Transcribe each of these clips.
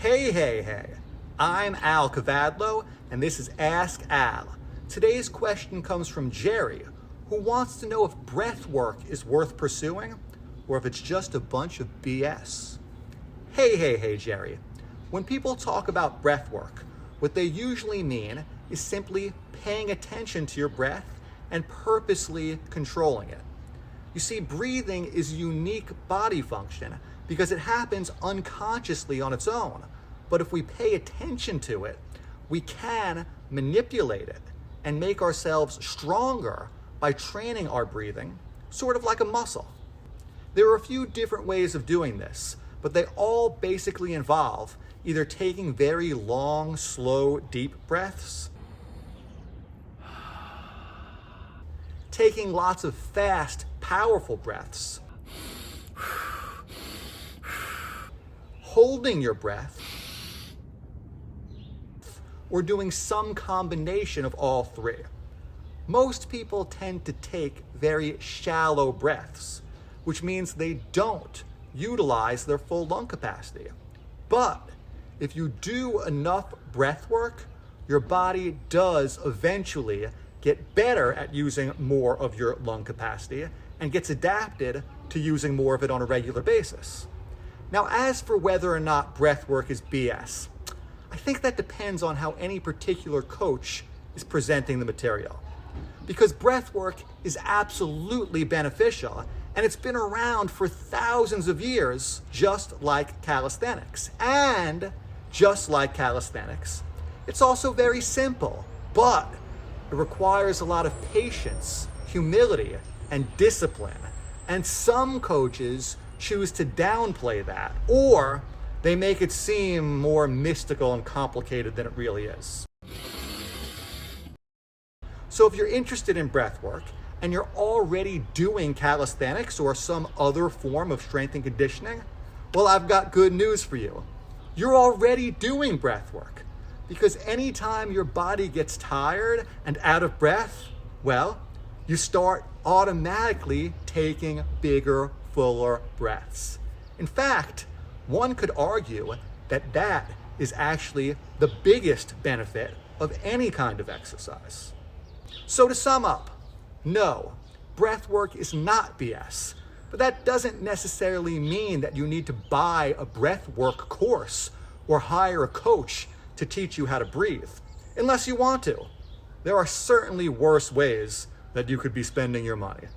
Hey. I'm Al Kavadlo, and this is Ask Al. Today's question comes from Jerry, who wants to know if breath work is worth pursuing, or if it's just a bunch of BS. Hey, Jerry. When people talk about breath work, what they usually mean is simply paying attention to your breath and purposely controlling it. You see, breathing is a unique body function because it happens unconsciously on its own. But if we pay attention to it, we can manipulate it and make ourselves stronger by training our breathing, sort of like a muscle. There are a few different ways of doing this, but they all basically involve either taking very long, slow, deep breaths, taking lots of fast, powerful breaths, holding your breath, or doing some combination of all three. Most people tend to take very shallow breaths, which means they don't utilize their full lung capacity. But if you do enough breath work, your body does eventually get better at using more of your lung capacity and gets adapted to using more of it on a regular basis. Now, as for whether or not breath work is BS, I think that depends on how any particular coach is presenting the material. Because breath work is absolutely beneficial, and it's been around for thousands of years, just like calisthenics. And just like calisthenics, it's also very simple, but it requires a lot of patience, humility, and discipline. And some coaches choose to downplay that, or they make it seem more mystical and complicated than it really is. So if you're interested in breath work and you're already doing calisthenics or some other form of strength and conditioning, well, I've got good news for you. You're already doing breath work, because anytime your body gets tired and out of breath, well, you start automatically taking bigger, fuller breaths. In fact, one could argue that that is actually the biggest benefit of any kind of exercise. So to sum up, no, breath work is not BS, but that doesn't necessarily mean that you need to buy a breath work course or hire a coach to teach you how to breathe, unless you want to. There are certainly worse ways that you could be spending your money.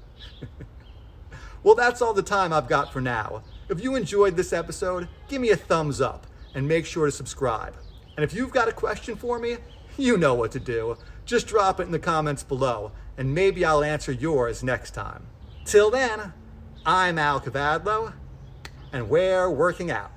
Well, that's all the time I've got for now. If you enjoyed this episode, give me a thumbs up and make sure to subscribe. And if you've got a question for me, you know what to do. Just drop it in the comments below, and maybe I'll answer yours next time. Till then, I'm Al Kavadlo, and we're working out.